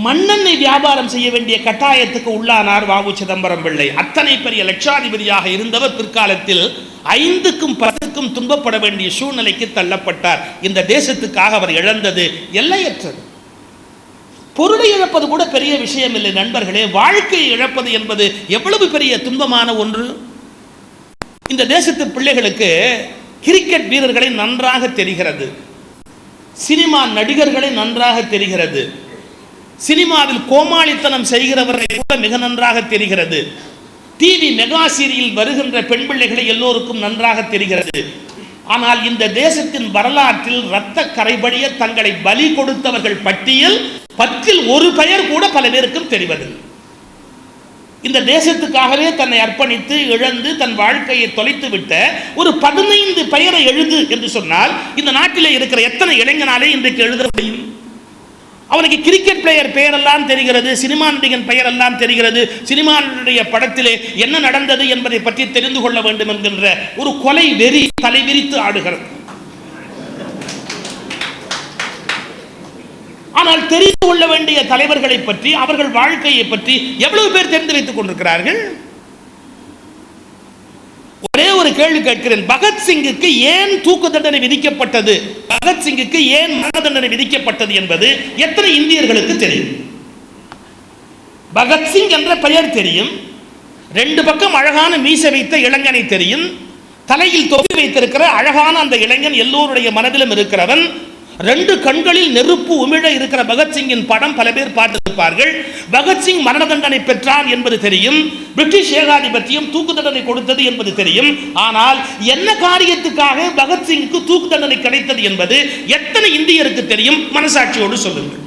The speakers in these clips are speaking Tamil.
மண்ணெண்ணெய் வியாபாரம் செய்ய வேண்டிய கட்டாயத்துக்கு உள்ளானார் வாவு சிதம்பரம் பிள்ளை. அத்தனை பெரிய லட்சாதிபதியாக இருந்தவர் பிற்காலத்தில் 5க்கும் 10க்கும் துன்பப்பட வேண்டிய சூழ்நிலைக்கு தள்ளப்பட்டார். இந்த தேசத்துக்காக அவர் இழந்தது எல்லையற்றது. பொருளை இழப்பது கூட பெரிய விஷயம் இல்லை நண்பர்களே. வாழ்க்கையை இழப்பது என்பது எவ்வளவு பெரிய துன்பமான ஒன்று. இந்த தேசத்து பிள்ளைகளுக்கு கிரிக்கெட் வீரர்களை நன்றாக தெரிகிறது, சினிமா நடிகர்களை நன்றாக தெரிகிறது, சினிமாவில் கோமாளித்தனம் செய்கிறவர்களை கூட மிக நன்றாக தெரிகிறது, டிவி மெகா சீரியல் வருகின்ற பெண் பிள்ளைகளை எல்லோருக்கும் நன்றாக தெரிகிறது. ஆனால் இந்த தேசத்தின் வரலாற்றில் இரத்த கரைபடிய தங்களை பலி கொடுத்தவர்கள் பட்டியல் 10ல் ஒரு பெயர் கூட பல பேருக்கும் தெரிவதில்லை. இந்த தேசத்துக்காகவே தன்னை அர்ப்பணித்து இழந்து தன் வாழ்க்கையை தொலைத்து விட்ட ஒரு 15 பெயரை எழுது என்று சொன்னால் இந்த நாட்டிலே இருக்கிற எத்தனை இளைஞனாலே இன்றைக்கு எழுத முடியும்? அவனுக்கு கிரிக்கெட் பிளேயர் பெயரெல்லாம் தெரிகிறது, சினிமா நடிகன் பெயரெல்லாம் தெரிகிறது, சினிமாவுடைய படத்திலே என்ன நடந்தது என்பதை பற்றி தெரிந்து கொள்ள வேண்டும் என்கின்ற ஒரு கொலை வெறி தலைவிரித்து ஆடுகிறது. ஆனால் தெரிந்து கொள்ள வேண்டிய தலைவர்களை பற்றி, அவர்கள் வாழ்க்கையை பற்றி எவ்வளவு பேர் தெரிந்து வைத்துக் கொண்டிருக்கிறார்கள்? ஒரே ஒரு கேள்வி கேட்கிறேன். பகத்சிங்குக்கு ஏன் தூக்கு தண்டனை விதிக்கப்பட்டது, பகத்சிங்குக்கு ஏன் மரண தண்டனை விதிக்கப்பட்டது என்பது எத்தனை இந்தியர்களுக்கு தெரியும்? பகத்சிங் என்ற பெயர் தெரியும், 2 பக்கம் அழகான மீசை வைத்த இளைஞனை தெரியும், தலையில் தொப்பி வைத்திருக்கிற அழகான அந்த இளைஞன் எல்லோருடைய மனதிலும் இருக்கிறவன், 2 கண்களில் நெருப்பு உமிழ இருக்கிற பகத்சிங்கின் படம் பல பேர் பார்த்திருப்பார்கள். பகத்சிங் மரண தண்டனை பெற்றார் என்பது தெரியும், பிரிட்டிஷ் ஏகாதிபத்தியம் தூக்கு தண்டனை கொடுத்தது என்பது தெரியும். ஆனால் என்ன காரியத்துக்காக பகத்சிங்குக்கு தூக்கு தண்டனை கிடைத்தது என்பது எத்தனை இந்தியருக்கு தெரியும்? மனசாட்சியோடு சொல்லுங்கள்.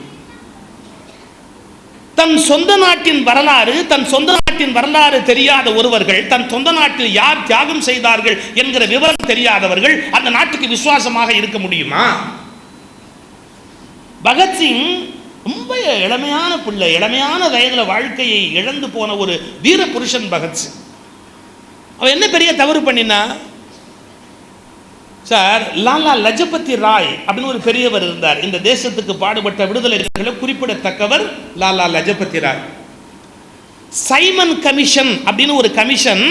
தன் சொந்த நாட்டின் வரலாறு தெரியாத ஒருவர்கள், தன் சொந்த நாட்டில் யார் தியாகம் செய்தார்கள் என்கிற விவரம் தெரியாதவர்கள் அந்த நாட்டுக்கு விசுவாசமாக இருக்க முடியுமா? பகத்சிங் ரொம்ப இளமையான பிள்ளை, இளமையான வயதில் வாழ்க்கையை இழந்து போன ஒரு வீர புருஷன் பகத்சிங். அவன் என்ன பெரிய தவறு பண்ணினா சார், லாலா லஜபதி ராய் அப்படின்னு ஒரு பெரியவர் இருந்தார். இந்த தேசத்துக்கு பாடுபட்ட விடுதலை குறிப்பிடத்தக்கவர் லாலா லஜபதி ராய். சைமன் கமிஷன் அப்படின்னு ஒரு கமிஷன்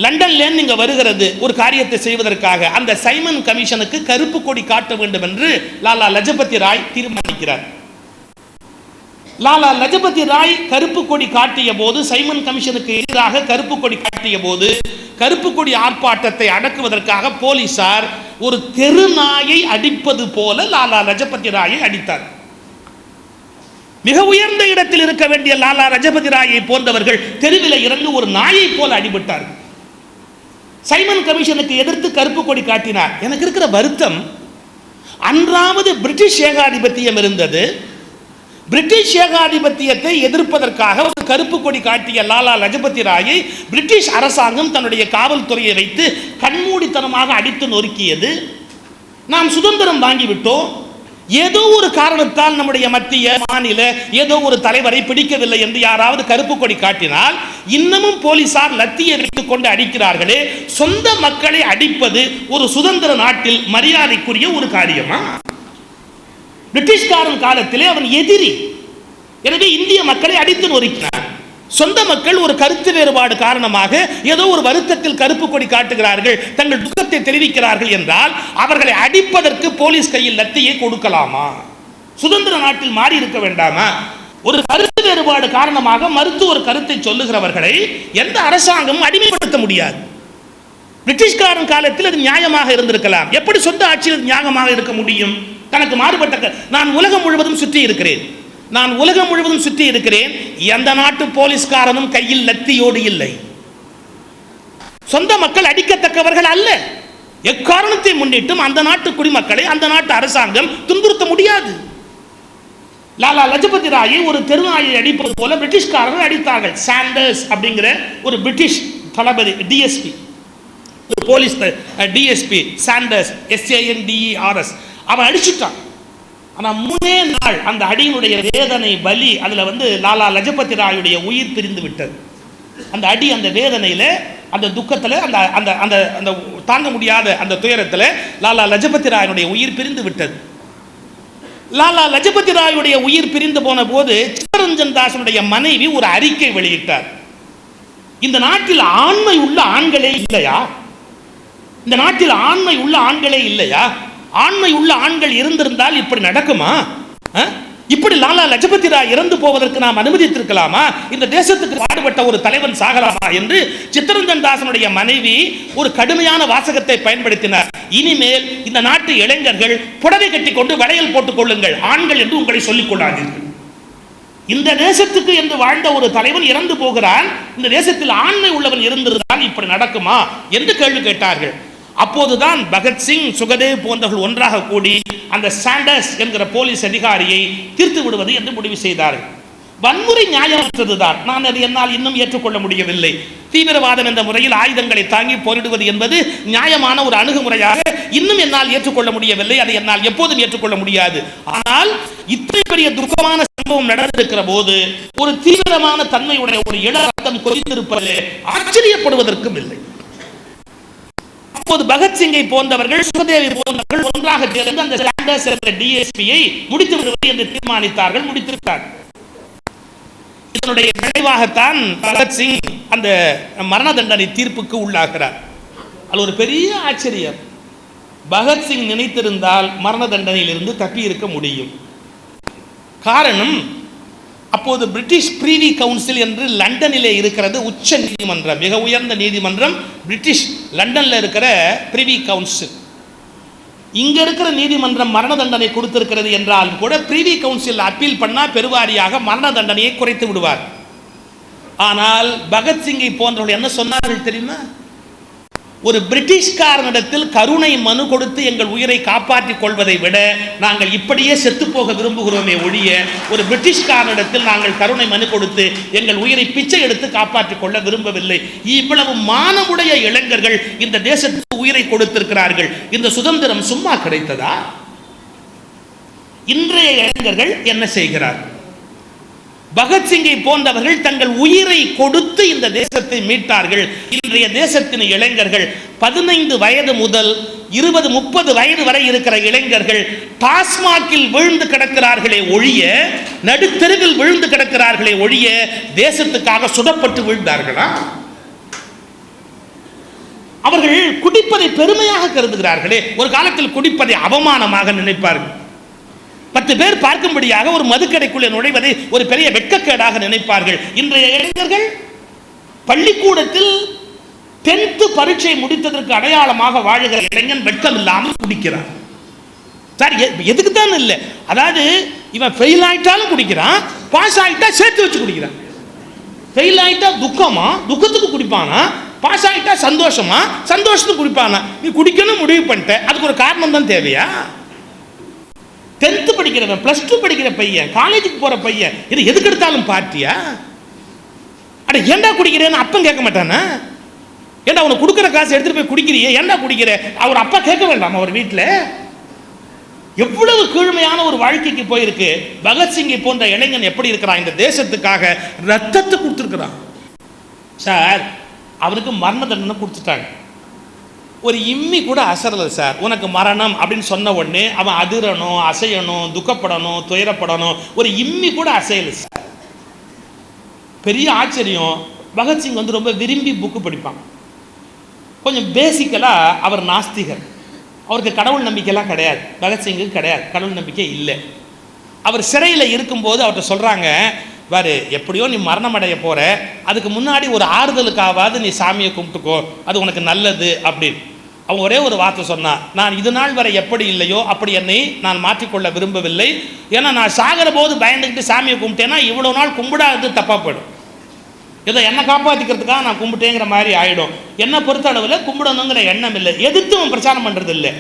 லண்டன்ல இங்க வருகிறது ஒரு காரியத்தை செய்வதற்காக. அந்த சைமன் கமிஷனுக்கு கருப்பு கொடி காட்ட வேண்டும் என்று லாலா லஜபதி ராய் தீர்மானிக்கிறார். லாலா லஜபதி ராய் கருப்பு கொடி காட்டிய போது, சைமன் கமிஷனுக்கு எதிராக கருப்பு கொடி காட்டிய போது, கருப்பு கொடி ஆர்ப்பாட்டத்தை அடக்குவதற்காக போலீசார் ஒரு தெரு நாயை அடிப்பது போல லாலா லஜபதி ராயை அடித்தார். மிக உயர்ந்த இடத்தில் இருக்க வேண்டிய லாலா லஜபதி ராயை போன்றவர்கள் தெருவில் இறந்து ஒரு நாயை போல அடிபட்டார்கள். சைமன் கமிஷனுக்கு எதிர்த்து கருப்பு கொடி காட்டினார். எனக்கு இருக்கிற வருத்தம், அன்றாவது பிரிட்டிஷ் ஏகாதிபத்தியம் இருந்தது. பிரிட்டிஷ் ஏகாதிபத்தியத்தை எதிர்ப்பதற்காக ஒரு கருப்பு கொடி காட்டிய லாலா லஜபதி ராயை பிரிட்டிஷ் அரசாங்கம் தன்னுடைய காவல்துறையை வைத்து கண்மூடித்தனமாக அடித்து நொறுக்கியது. நாம் சுதந்திரம் வாங்கிவிட்டோம், ஏதோ ஒரு காரணத்தால் நம்முடைய மத்திய மாநில ஏதோ ஒரு தலைவரை பிடிக்கவில்லை என்று யாராவது கருப்பு கொடி காட்டினால் இன்னமும் போலீசார் லத்தியை வைத்துக் கொண்டு அடிக்கிறார்களே. சொந்த மக்களை அடிப்பது ஒரு சுதந்திர நாட்டில் மரியாதைக்குரிய ஒரு காரியமா? பிரிட்டிஷ்காரன் காலத்திலே அவன் எதிரி, எனவே இந்திய மக்களை அடித்து நொறுக்கினார். சொந்த மக்கள் ஒரு கருத்து வேறுபாடு காரணமாக ஏதோ ஒரு வருத்தத்தில் கருப்பு கொடி காட்டுகிறார்கள், தங்கள் துக்கத்தை தெரிவிக்கிறார்கள் என்றால் அவர்களை அடிப்பதற்கு போலீஸ் கையில் லத்தியை கொடுக்கலாமா? சுதந்திர நாட்டில் மாறி இருக்க வேண்டாமா? ஒரு கருத்து வேறுபாடு காரணமாக மருத்துவர் கருத்தை சொல்லுகிறவர்களை எந்த அரசாங்கமும் அடிமைப்படுத்த முடியாது. பிரிட்டிஷ்காரன் காலத்தில் அது நியாயமாக இருந்திருக்கலாம். எப்படி சொந்த ஆட்சியில் நியாயமாக இருக்க முடியும்? தனக்கு மாறுபட்ட நான் உலகம் முழுவதும் சுற்றி இருக்கிறேன். எந்த நாட்டு போலீஸ்காரனும் கையில் லத்தியோடு இல்லை. சொந்த மக்கள் அடிக்கத்தக்கவர்கள் அல்ல. எக்காரணத்தை முன்னிட்டும் அந்த நாட்டு குடிமக்களை அந்த நாட்டு அரசாங்கம் துன்புறுத்த முடியாது. லாலா லஜபதி ராயை ஒரு தெருநாயை அடிப்பது போல பிரிட்டிஷ்காரர்கள் அடித்தார்கள். சாண்டர்ஸ் அப்படிங்கிற ஒரு பிரிட்டிஷ் தளபதி, DSP, police DSP Sanders, SANDERS, அவன் அடிச்சுட்டான். ஆனால் 3 நாள் அந்த அடியினுடைய வேதனை வலி, அதில் லாலா லஜபதி ராயுடைய உயிர் பிரிந்து விட்டது. அந்த அடி, அந்த வேதனையில், அந்த துக்கத்தில், அந்த அந்த அந்த அந்த தாங்க முடியாத அந்த துயரத்தில் லாலா லஜபதி ராயுடைய உயிர் பிரிந்து விட்டது. லாலா லஜபதி ராயுடைய உயிர் பிரிந்து போன போது சித்தரஞ்சன் தாசனுடைய மனைவி ஒரு அறிக்கை வெளியிட்டார். இந்த நாட்டில் ஆண்மை உள்ள ஆண்களே இல்லையா? இந்த நாட்டில் ஆண்மை உள்ள ஆண்களே இல்லையா? ஆண்மை உள்ள ஆண்கள் இருந்திருந்தால் இப்படி நடக்குமா? இப்படி லாலா லஜபதி ராய் இறந்து போவதற்கு நாம் அனுமதித்திருக்கலாமா? இந்த தேசத்துக்கு பாடுபட்ட ஒரு தலைவன் சாகலாமா என்று சித்தரஞ்சன் தாசனுடைய மனைவி ஒரு கடுமையான வாசகத்தை பயன்படுத்தினார். இனிமேல் இந்த நாட்டு இளைஞர்கள் புடவை கட்டி கொண்டு வளையல் போட்டுக் கொள்ளுங்கள், ஆண்கள் என்று உங்களை சொல்லிக் கொள்ளாதீர்கள். இந்த தேசத்துக்கு என்று வாழ்ந்த ஒரு தலைவன் இறந்து போகிறான், இந்த தேசத்தில் ஆண்மை உள்ளவன் இருந்திருந்தால் இப்படி நடக்குமா என்று கேள்வி கேட்டார்கள். அப்போதுதான் பகத்சிங், சுகதேவ் போன்றவர்கள் ஒன்றாக கூடி அந்த சாண்டர்ஸ் என்கிற போலீஸ் அதிகாரியை தீர்த்து விடுவது என்று முடிவு செய்தார்கள். வன்முறை நியாயமற்றதுதான், நான் அதை என்னால் இன்னும் ஏற்றுக்கொள்ள முடியவில்லை. தீவிரவாதம் என்ற முறையில் ஆயுதங்களை தாங்கி போரிடுவது என்பது நியாயமான ஒரு அணுகுமுறையாக இன்னும் என்னால் ஏற்றுக்கொள்ள முடியவில்லை. அதை என்னால் எப்போதும் ஏற்றுக்கொள்ள முடியாது. ஆனால் இத்தனை பெரிய துக்கமான சம்பவம் நடந்திருக்கிற போது ஒரு தீவிரமான தன்மையுடைய ஒரு இள ரத்தம் கொதித்திருப்பது ஆச்சரியப்படுவதற்கும் இல்லை. அப்போது பகத்சிங்கை போன்றவர்கள், சுகதேவி போன்றவர்கள் ஒன்றாக சேர்ந்து அந்த சாண்டர்ஸ் என்ற டிஎஸ்பியை முடித்து விடுவது என்று தீர்மானித்தார்கள், முடித்திருக்கிறார்கள். இதனுடைய விளைவாகத்தான் பகத்சிங் அந்த மரண தண்டனை தீர்ப்புக்கு உள்ளாகிறார். அது ஒரு பெரிய ஆச்சரியம். பகத்சிங் நினைத்திருந்தால் மரண தண்டனையிலிருந்து தப்பி இருக்க முடியும். காரணம், அப்போது பிரிட்டிஷ் பிரிவி கவுன்சில் என்று லண்டனிலே இருக்கிறது உச்ச நீதிமன்றம், மிக உயர்ந்த நீதிமன்றம் பிரிட்டிஷ் லண்டன்ல இருக்கிற பிரிவி கவுன்சில். இங்க இருக்கிற நீதிமன்றம் மரண தண்டனை கொடுத்திருக்கிறது என்றால் கூட பிரிவி கவுன்சில் அப்பீல் பண்ணா பெருவாரியாக மரண தண்டனையை குறைத்து விடுவார். ஆனால் பகத்சிங்கை போன்றவர்கள் என்ன சொன்னார்கள் தெரியுமா? ஒரு பிரிட்டிஷ்காரனிடத்தில் கருணை மனு கொடுத்து எங்கள் உயிரை காப்பாற்றிக் கொள்வதை விட நாங்கள் இப்படியே செத்து போக விரும்புகிறோமே ஒழிய ஒரு பிரிட்டிஷ்காரனிடத்தில் நாங்கள் கருணை மனு கொடுத்து எங்கள் உயிரை பிச்சை எடுத்து காப்பாற்றிக் கொள்ள விரும்பவில்லை. இவ்வளவு மானமுடைய இளைஞர்கள் இந்த தேசத்துக்கு உயிரை கொடுத்திருக்கிறார்கள். இந்த சுதந்திரம் சும்மா கிடைத்ததா? இன்றைய இளைஞர்கள் என்ன செய்கிறார்கள்? பகத்சிங்கை போன்றவர்கள் தங்கள் உயிரை கொடுத்து இந்த தேசத்தை மீட்டார்கள். இன்றைய தேசத்தின் இளைஞர்கள் 15 வயது முதல் 20-30 வயது வரை இருக்கிற இளைஞர்கள் டாஸ்மாகில் விழுந்து கிடக்கிறார்களே ஒழிய, நடுத்தெருவில் விழுந்து கிடக்கிறார்களே ஒழிய தேசத்துக்காக சுடப்பட்டு விழுந்தார்களா? அவர்கள் குடிப்பதை பெருமையாக கருதுகிறார்களே, ஒரு காலத்தில் குடிப்பதை அவமானமாக நினைப்பார்கள். 10 பேர் பார்க்கும்படியாக ஒரு மதுக்கடைக்குள்ளே நுழைவதை ஒரு பெரிய வெட்கக்கேடாக நினைப்பார்கள். இன்றைய இளைஞர்கள் பள்ளிக்கூடத்தில் 10th பரீட்சை முடித்ததற்கு அடையாளமாக வாழுகிற இளைஞன் வெட்கம் இல்லாமல் குடிக்கிறான். சார், எதுக்கு தான் இல்லை, அதாவது இவன் ஃபெயில் ஆயிட்டாலும் குடிக்கிறான், பாஸ் ஆயிட்டா சேர்த்து வச்சு குடிக்கிறான். ஃபெயில் ஆயிட்டா துக்கமா, துக்கத்துக்கு குடிப்பானா, பாஸ் ஆயிட்டா சந்தோஷமா, சந்தோஷத்துக்கு குடிப்பானா? நீ குடிக்கணும் முடிவு பண்ணிட்ட, அதுக்கு ஒரு காரணம் தான் தேவையா? 10th படிக்கிறவன், +2 படிக்கிற பையன், காலேஜுக்கு போற பையன், இது எதுக்கு எடுத்தாலும் பார்ட்டியா? அட ஏண்டா குடிக்கிறேன்னு அப்பன் கேட்க மாட்டானா? ஏண்டா உனக்கு கொடுக்குற காசு எடுத்துட்டு போய் குடிக்கிறியே, ஏண்டா குடிக்கிற? அவர் அப்பா கேட்க வேண்டாம். அவர் வீட்டில் எவ்வளவு கீழ்மையான ஒரு வாழ்க்கைக்கு போயிருக்கு. பகத்சிங்கை போன்ற இளைஞன் எப்படி இருக்கிறான்? இந்த தேசத்துக்காக ரத்தத்தை கொடுத்துருக்கிறான். சார், அவனுக்கு மரண தண்டனை கொடுத்துட்டாங்க. ஒரு இம்மி கூட அசரலை சார். உனக்கு மரணம் அப்படின்னு சொன்ன உடனே அவன் அதிரணும், அசையணும், துக்கப்படணும், துயரப்படணும். ஒரு இம்மி கூட அசையலை சார். பெரிய ஆச்சரியம். பகத்சிங் வந்து ரொம்ப விரும்பி புக்கு படிப்பான். கொஞ்சம் பேசிக்கலாக அவர் நாஸ்திகர். அவருக்கு கடவுள் நம்பிக்கைலாம் கிடையாது. பகத்சிங்குக்கு கிடையாது, கடவுள் நம்பிக்கை இல்லை. அவர் சிறையில் இருக்கும்போது அவர்கிட்ட சொல்கிறாங்க, பாரு, எப்படியோ நீ மரணம் அடைய போகிற, அதுக்கு முன்னாடி ஒரு ஆறுதலுக்காவது நீ சாமியை கும்பிட்டுக்கோ, அது உனக்கு நல்லது அப்படின்னு. அவன் ஒரே ஒரு வார்த்தை சொன்னான், நான் இது நாள் வரை எப்படி இல்லையோ அப்படி என்னை நான் மாற்றிக்கொள்ள விரும்பவில்லை. ஏன்னா நான் சாகிற போது பயந்துக்கிட்டு சாமியை கும்பிட்டேன்னா இவ்வளோ நாள் கும்பிடாது தப்பாக போயிடும். ஏதோ என்னை காப்பாற்றிக்கிறதுக்காக நான் கும்பிட்டேங்கிற மாதிரி ஆகிடும். என்னை பொறுத்த அளவில் கும்பிடணுங்கிற எண்ணம் இல்லை. எதிர்த்து அவன் பிரச்சாரம் பண்ணுறது இல்லை.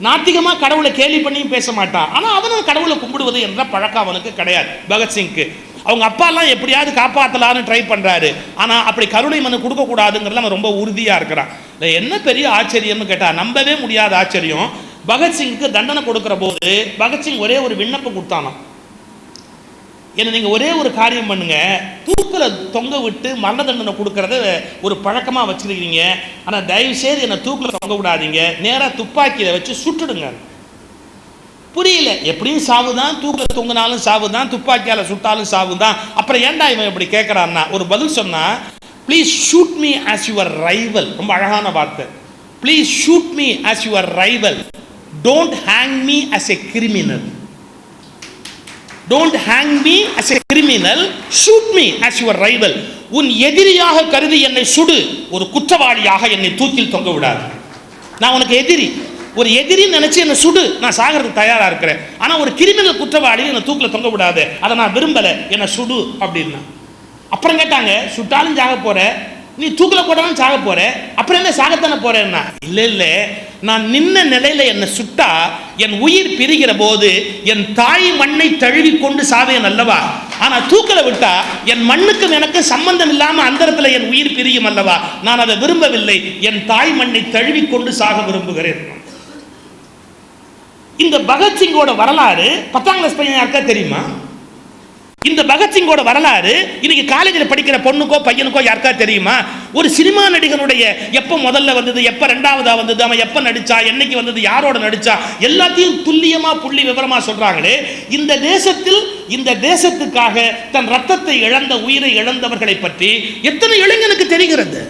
நாத்திகமாக கடவுளை கேலி பண்ணியும் பேச மாட்டான். ஆனால் அவனும் கடவுளை கும்பிடுவது என்ற பழக்கம் அவனுக்கு கிடையாது. பகத்சிங்க்கு அவங்க அப்பாலாம் எப்படியாவது காப்பாற்றலான்னு ட்ரை பண்ணுறாரு. ஆனால் அப்படி கருணை மனு கொடுக்கக்கூடாதுங்கிறதுல அவன் ரொம்ப உறுதியாக இருக்கிறான். என்ன பெரிய ஆச்சரியம்னு கேட்டால் நம்பவே முடியாத ஆச்சரியம். பகத்சிங்க்கு தண்டனை கொடுக்குற போது பகத்சிங் ஒரே ஒரு விண்ணப்பம் கொடுத்தானாம். என்ன நீங்கள் ஒரே ஒரு காரியம் பண்ணுங்க, தூக்கில் தொங்க விட்டு மரண தண்டனை கொடுக்கறத ஒரு பழக்கமாக வச்சுருக்கீங்க, ஆனால் தயவுசெய்து என்னை தூக்கில் தொங்க விடாதீங்க, நேராக துப்பாக்கியில் வச்சு சுட்டுடுங்க. புரியல. எப்படியும் சாவுதான், தூக்க தூங்கினாலும் சாவுதான், துப்பாக்கியால சுட்டாலும் சாவுதான். அப்புறம் ஏன்டா இவன் இப்படி கேட்கறான்னா ஒரு பதில் சொன்னா, please shoot me as your rival. ரொம்ப அழகான வார்த்தை. Please shoot me as your rival, don't hang me as a criminal. Don't hang me as a criminal, shoot me as your rival. உன் எதிரியாக கருதி என்னை சுடு, ஒரு குற்றவாளியாக என்னை தூக்கில் தொங்க விடாது. நான் உனக்கு எதிரி, ஒரு எதிரி நினைச்சு என்ன சுடு, நான் சாகிறதுக்கு தயாரா இருக்கிறேன். ஆனா ஒரு கிரிமினல் குற்றவாளி என்ன தூக்கில் தொங்க விடாது, அதை நான் விரும்பல, என்ன சுடு அப்படின்னா. அப்புறம் கேட்டாங்க, சுட்டாலும் சாக போற, நீ தூக்கில் போட்டாலும் சாக போற, அப்புறம் என்ன சாகத்தானே போறேன்னா, இல்ல இல்ல, நான் நின்ன நிலையில என்ன சுட்டா என் உயிர் பிரிகிற போது என் தாய் மண்ணை தழுவி கொண்டு சாவேன் அல்லவா. ஆனா தூக்கில விட்டா என் மண்ணுக்கும் எனக்கு சம்பந்தம் இல்லாம அந்த இடத்துல என் உயிர் பிரியும் அல்லவா. நான் அதை விரும்பவில்லை, என் தாய் மண்ணை தழுவி கொண்டு சாக விரும்புகிறேன். இந்த பகத்சிங்கோட வரலாறு 10ஆம் கிளாஸ் பையன் யாருக்கா தெரியுமா? இந்த பகத்சிங்கோட வரலாறு இன்னைக்கு காலேஜில் படிக்கிற பொண்ணுக்கோ பையனுக்கோ யாருக்கா தெரியுமா? ஒரு சினிமா நடிகனுடைய எப்போ முதல்ல வந்தது, எப்போ ரெண்டாவதா வந்தது, அவன் எப்போ நடிச்சா, என்னைக்கு வந்தது, யாரோட நடிச்சா, எல்லாத்தையும் துல்லியமா புள்ளி விவரமா சொல்றாங்களே. இந்த தேசத்தில், இந்த தேசத்துக்காக தன் ரத்தத்தை இழந்த, உயிரை இழந்தவர்களை பற்றி எத்தனை இளைஞனுக்கு தெரிகிறது?